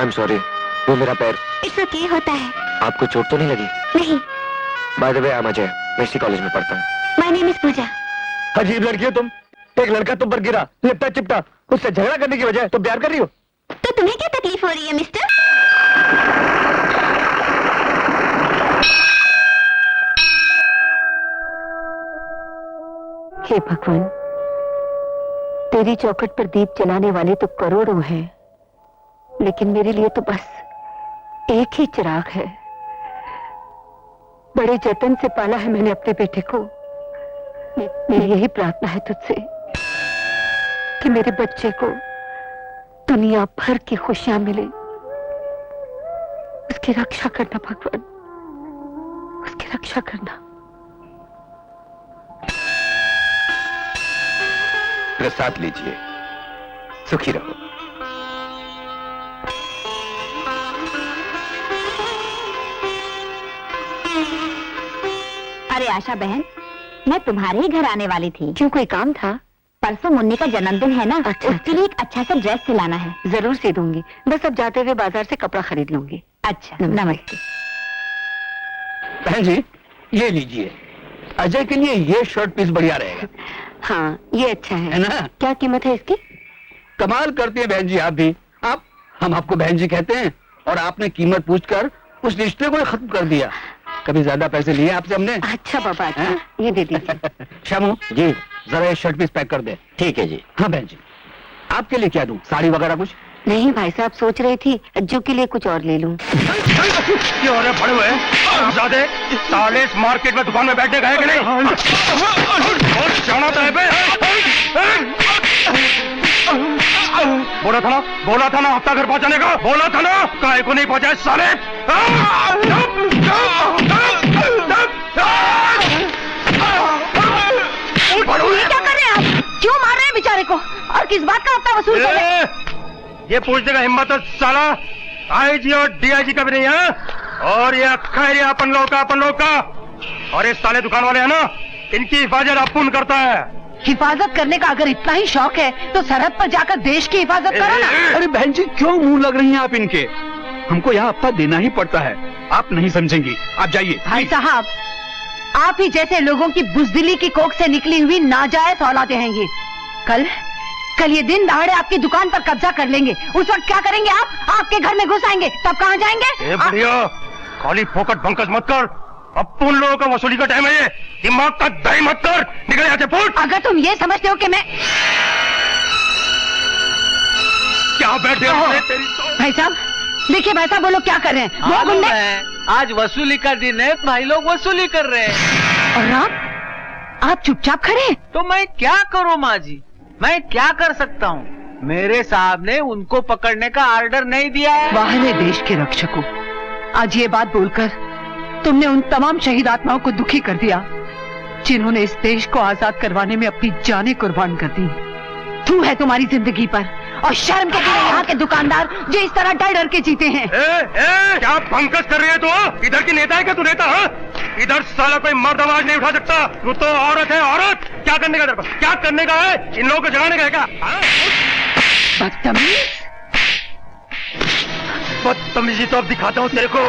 I am sorry, वो मेरा पैर। इट्स ओके, होता है। आपको चोट तो नहीं लगी? नहीं। By the way, I am Ajay, मैं इसी कॉलेज में पढ़ता हूँ। माय नेम इज पूजा। अजीब लड़की हो तुम। एक लड़का तुम पर गिरा, लिपटा चिपटा, उससे झगड़ा करने की बजाय तुम प्यार कर रही हो। तो तुम्हें क्या तकलीफ हो रही है मिस्टर? हे भगवान, तेरी चौखट पर दीप जलाने वाले तो करोड़ों हैं, लेकिन मेरे लिए तो बस एक ही चिराग है। बड़े जतन से पाला है मैंने अपने बेटे को। मेरी यही प्रार्थना है तुझसे कि मेरे बच्चे को दुनिया भर की खुशियां मिले। उसकी रक्षा करना भगवान, उसकी रक्षा करना। प्रसाद लीजिए, सुखी रहो। अरे आशा बहन, मैं तुम्हारे ही घर आने वाली थी। क्यों, कोई काम था? परसों मुन्नी का जन्मदिन है ना, उसके लिए एक अच्छा सा ड्रेस सिलाना है। जरूर सी दूंगी, बस अब जाते हुए बाजार से कपड़ा खरीद लूंगी। अच्छा, नमस्ते। बहन जी, ये लीजिए, अजय के लिए ये शर्ट पीस बढ़िया रहेगा। हाँ, ये अच्छा है ना? क्या कीमत है इसकी? कमाल करती है बहन जी आप भी। हम आपको बहन जी कहते हैं और आपने कीमत पूछकर उस रिश्ते को खत्म कर दिया। कभी ज्यादा पैसे लिए आपसे हमने? अच्छा बाबा, अच्छा, ये दे दीजिए। श्यामू जी, जरा ये शर्ट पीस पैक कर दे। ठीक है जी। हाँ बहन जी, आपके लिए क्या दूं, साड़ी वगैरह कुछ? नहीं भाई साहब, सोच रही थी अज्जू के लिए कुछ और ले लूं। ये हो रहे पड़े हुए ज़्यादा साले इस मार्केट में दुकान में बैठने गए कि नहीं? और जाना था बे? बोला था ना हफ्ता घर पहुंचाने का, बोला था ना, काहे को नहीं पहुंचाए साले? ये क्या कर रहे हैं आप? क्यों मार रहे हैं बेचारे को? और किस बात का हफ्ता वसूल कर रहे हैं? ये पूछने का हिम्मत है साला आईजी और डीआईजी का भी नहीं है। और ये अक्खा एरिया अपन लोग का। और ये साले दुकान वाले हैं ना, इनकी हिफाजत अपुन करता है। हिफाजत करने का अगर इतना ही शौक है तो सरहद पर जाकर देश की हिफाजत करो ना। अरे बहन जी, क्यों मुंह लग रही हैं आप इनके? हमको यहाँ हफ्ता देना ही पड़ता है, आप नहीं समझेंगी। आप जाइए। भाई साहब, आप ही जैसे लोगों की बुजदिली की कोख से निकली हुई नाजायज औलादें हैं ये। कल ये दिन दहाड़े आपकी दुकान पर कब्जा कर लेंगे। उस वक्त क्या करेंगे आप? आपके घर में घुस आएंगे, तब कहाँ जाएंगे? बढ़िया, खाली फोकट बंकस मत कर। अब उन लोगों का वसूली का टाइम है ये। दिमाग का दही मत कर, निकल यहाँ से फुट। अगर तुम ये समझते हो कि मैं क्या बैठे हो? भाई साहब देखिए, भाई साहब वो लोग क्या कर रहे हैं? वो गुंडे। आज वसूली का दिन है, भाई लोग वसूली कर रहे हैं। और आप चुपचाप खड़े हैं? तो मैं क्या करूं माँ जी, मैं क्या कर सकता हूँ? मेरे साहब ने उनको पकड़ने का ऑर्डर नहीं दिया है। वाहने देश के रक्षकों, आज ये बात बोलकर तुमने उन तमाम शहीद आत्माओं को दुखी कर दिया जिन्होंने इस देश को आजाद करवाने में अपनी जानें कुर्बान कर दी। तू है तुम्हारी जिंदगी पर, और शर्म के लिए यहाँ के दुकानदार जो इस तरह डर डर के जीते हैं। क्या बंकस कर रही है तू? इधर की नेता है क्या तू? नेता है इधर? साला कोई मर्द आवाज नहीं उठा सकता। तू तो औरत है, औरत। क्या करने का? क्या करने का है? इन लोगों को जगाने का है क्या? बदतमीज। बदतमीजी तो अब दिखाता हूँ तेरे को।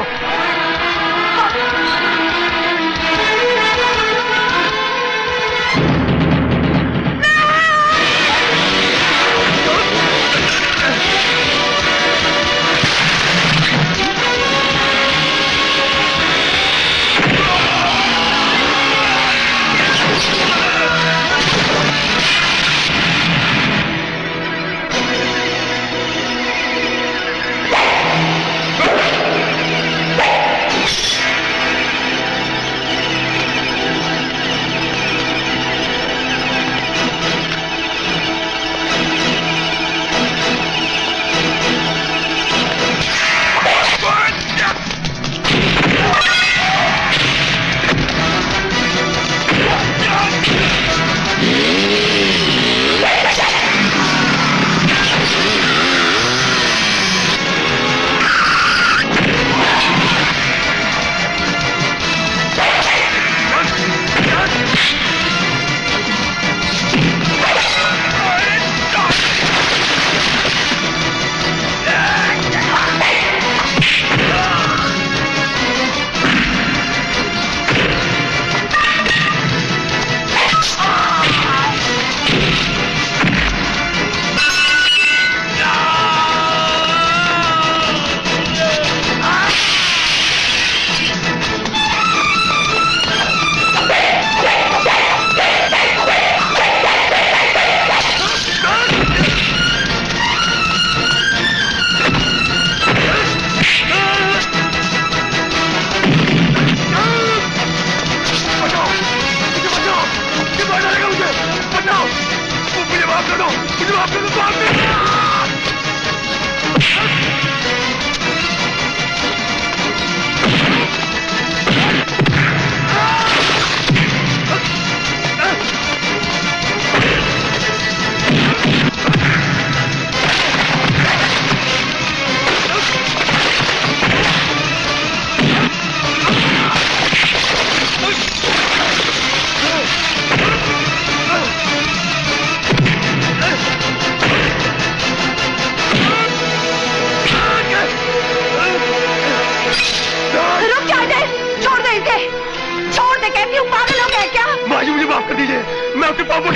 मैं उसके पाँव पर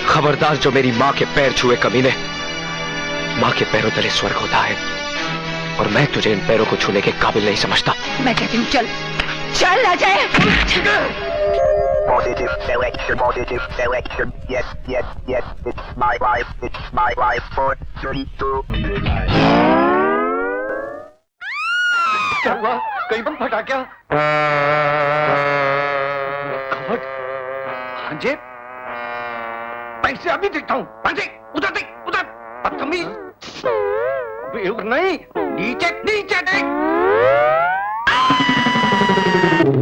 खबरदार, जो मेरी माँ के पैर छुए कमीने, माँ के पैरों तले स्वर्ग होता है, और मैं तुझे इन पैरों को छूने के काबिल नहीं समझता। मैं कहती हूँ चल चल Ajay. Positive selection, yes, it's my wife, 432. क्या हुआ? कहीं बम फटा क्या? खबर? भांजे? पैसे अभी देखता हूँ। भांजे, उधर देख, उधर। बदतमीज। बेवकूफ नहीं, नीचे नीचे देख।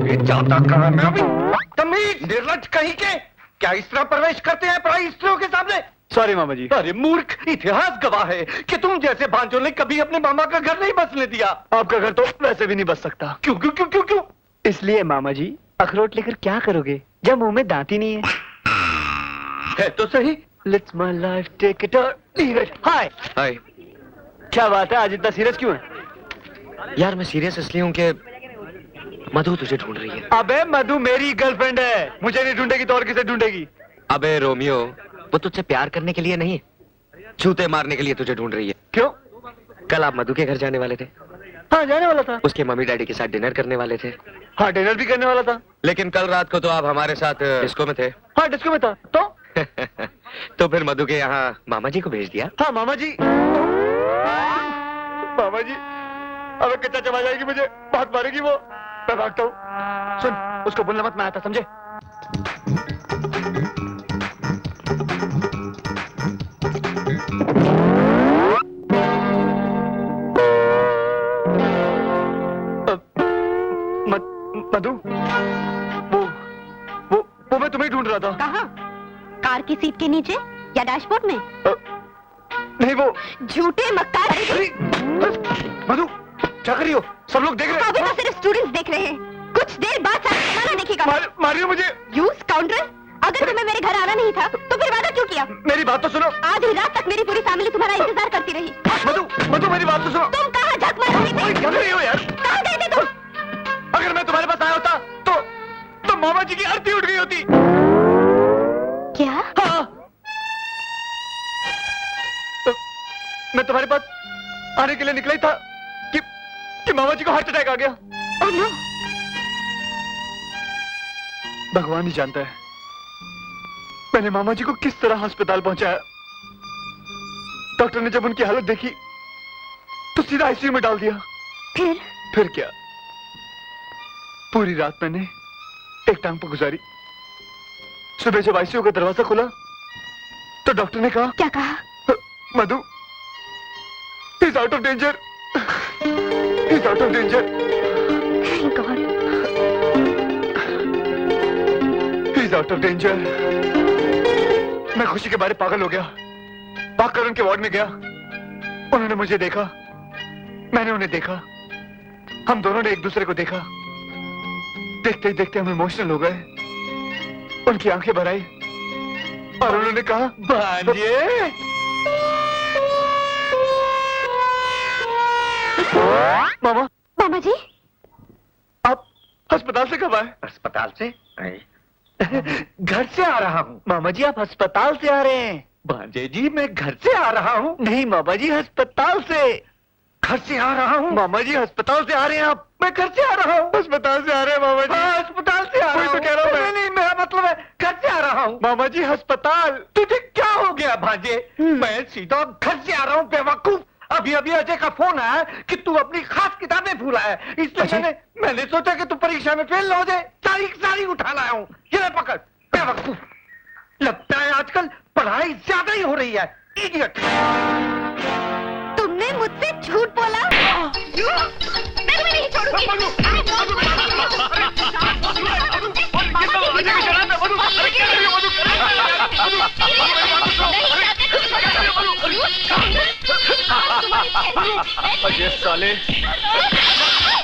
ये जाता कहाँ मैं अभी? बदतमीज, निर्लज्ज कहीं के। क्या इस तरह प्रवेश करते हैं पराई स्त्रियों के सामने? सॉरी मामा जी। अरे मूर्ख, इतिहास गवाह है कि तुम जैसे भांजों ने कभी अपने मामा का घर नहीं बसने दिया। आपका घर तो वैसे भी नहीं बच सकता। क्यों क्यों क्यों क्यों क्यों? इसलिए मामा जी, अखरोट लेकर क्या करोगे जब मुंह में दांत ही नहीं है? है तो सही। Let's my life take it or leave it. Hi. Hi. क्या बात है, आज इतना सीरियस क्यों है? यार मैं सीरियस इसलिए हूँ कि मधु तुझे ढूंढ रही है। अबे मधु मेरी गर्लफ्रेंड है, मुझे नहीं ढूंढेगी तो और किसे ढूंढेगी? अबे रोमियो, वो तुझसे प्यार करने के लिए नहीं, जूते मारने के लिए तुझे ढूंढ रही है। क्यों? कल आप मधु के घर जाने वाले थे। हाँ जाने वाला था। उसके मम्मी डैडी के साथ डिनर करने वाले थे। हाँ डिनर भी करने वाला था। लेकिन कल रात को तो आप हमारे साथ डिस्को में थे। हाँ डिस्को में था तो? तो फिर मधु के यहाँ मामा जी को भेज दिया। हाँ मामा जी। मामा जी, अबे कच्चा चबा जाएगी मुझे, बहुत मारेगी वो। मैं भागता हूँ। सुन, उसको बोलना मत, मैं आता, समझे? मधु, वो मैं तुम्हें ढूंढ रहा था। कहाँ? कार की सीट के नीचे या डैशबोर्ड में? नहीं वो झूठे मक्कार। अरे, मधु क्या कर रही हो? सब लोग देख रहे अभी तो हैं। सिर्फ स्टूडेंट्स देख रहे हैं, कुछ देर बाद सारा जमाना देखेगा। मारियो मुझे। यू स्काउंड्रल, अगर तुम्हें मेरे घर आना नहीं था तो फिर वादा क्यों किया? मेरी बात तो सुनो। आधी रात तक मेरी पूरी फैमिली तुम्हारा इंतजार करती रही। मधु मेरी बात तो सुनो। तुम कहाँ झक मार रहे थे? क्या कर रही हो यार? कहाँ गए थे तुम? अगर मैं तुम्हारे पास आया होता तो मामा जी की आरती उठ गई होती। क्या? हाँ। तो मैं तुम्हारे पास आने के लिए निकला ही था कि मामा जी को हार्ट अटैक आ गया। Oh no. भगवान ही जानता है मैंने मामा जी को किस तरह अस्पताल पहुंचाया। डॉक्टर ने जब उनकी हालत देखी तो सीधा आईसीयू में डाल दिया। फिर क्या, पूरी रात मैंने एक टांग पर गुजारी। सुबह जब आईसीयू का दरवाजा खुला तो डॉक्टर ने कहा। क्या कहा? Madhu, he is out of danger, he is out of danger. Thank God. He is out of danger. मैं खुशी के बारे पागल हो गया, भागकर उनके वार्ड में गया। उन्होंने मुझे देखा, मैंने उन्हें देखा, हम दोनों ने एक दूसरे को देखा। देखते ही देखते हम इमोशनल हो गए। उनकी आंखें भर आई और उन्होंने कहा, भांजे। मामा जी, आप अस्पताल से कब आए? अस्पताल से? घर से आ रहा हूँ। मामा जी आप अस्पताल से आ रहे हैं? भांजे जी मैं घर से आ रहा हूँ। नहीं मामा जी, अस्पताल से। घर से आ रहा हूँ। मामा जी अस्पताल से आ रहे हैं आप? मैं घर से आ रहा हूँ। अस्पताल से आ रहे हैं मामा जी? हाँ, अस्पताल से आ रहा हूँ। तो कह रहा हूँ मैं। नहीं, मेरा मतलब है घर से आ रहा हूँ। मामा जी अस्पताल। तुझे क्या हो गया भांजे? मैं सीधा घर से आ रहा हूँ बेवकूफ। अभी अभी अजय का फोन आया कि तू अपनी खास किताबें भूला है, इसलिए मैंने सोचा कि तू परीक्षा में फेल हो जाए, सारी उठा लाया हूँ। ये ले पकड़ बेवकूफ। लगता है आजकल पढ़ाई ज्यादा ही हो रही है। इडियट। तुमने मुझसे झूठ बोला? मैं तुम्हें नहीं छोड़ूंगी। अजय साले,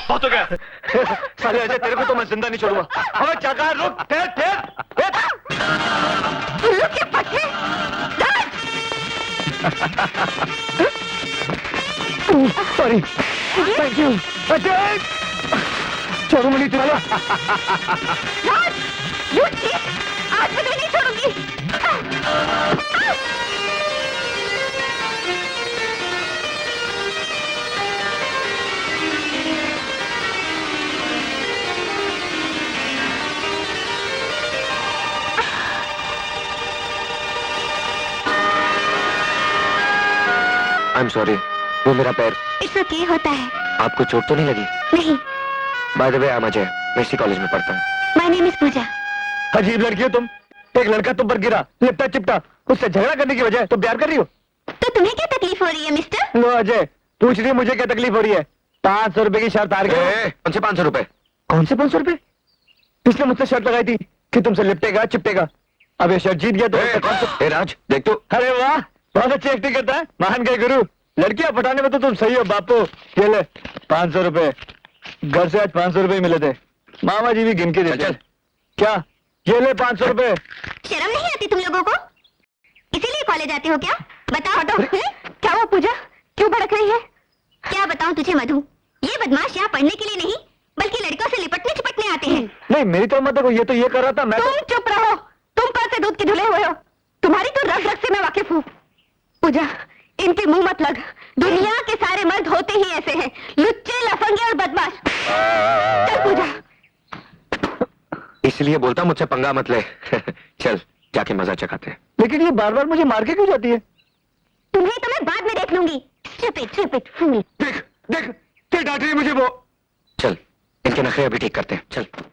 बहुत हो गया। साले अजय, तेरे को तो मैं जिंदा नहीं छोड़ूंगा। हमें क्या रुक, ठहर। उल्लू के पट्टे। Sorry, thank you. अजय, छोड़ो मुझे। आज मैं आई एम सॉरी, वो मेरा पैर। इट्स ओके, होता है। आपको चोट तो नहीं लगी? नहीं। By the way, I am Ajay, मैं इसी कॉलेज में पढ़ता हूँ। माय नेम इज पूजा। अजीब लड़की हो तुम। एक लड़का तुम पर गिरा, लिपटा चिपटा, उससे झगड़ा करने की वजह तुम प्यार कर रही हो। तो तुम्हें क्या तकलीफ हो रही है मिस्टर? लो अजय, पूछ रही है मुझे क्या तकलीफ हो रही है। 500 रुपए की शर्त हार गए। कौन से 500 रुपए? कौन से 500 रुपए? इसने मुझसे शर्त लगाई थी कि तुमसे लिपटेगा चिपटेगा। अब ये शर्त जीत गया तो कौन से? राज देख तो। अरे वाह, बहुत अच्छी एक्टिंग करता है, महान गए गुरु। लड़कियां पटाने में तो तुम सही हो बापू। ये ले 500 रुपए, घर से आज 500 रुपए मिले थे, मामा जी भी गिन के देते। चल। क्या? ये ले 500 रुपए। शर्म नहीं आती तुम लोगों को? इसीलिए कॉलेज आते हो क्या? बताओ तो। क्या हुआ पूजा, क्यों भड़क रही है? क्या बताऊं तुझे मधु, ये बदमाश यहाँ पढ़ने के लिए नहीं बल्कि लड़कों से लिपटने चिपटने आते हैं। नहीं मेरी तो मत देखो, ये तो ये कर रहा था। मैं तुम चुप रहो, तुम पर से दूध के धुले हुए हो। तुम्हारी तो रग रग से मैं वाकिफ हूँ। पूजा, इनके मुंह मत लग, दुनिया के सारे मर्द होते ही ऐसे हैं, लुच्चे, लफंगे और बदमाश। चल पूजा। इसलिए बोलता मुझसे पंगा मत ले। चल जाके मजा चखाते हैं। लेकिन ये बार बार मुझे मार के क्यों जाती है? तुम्हें तो मैं बाद में देख लूंगी। Stupid fool। देख देख, फिर डांट रही है मुझे वो। चल इनके नखरे अभी ठीक करते हैं, चल।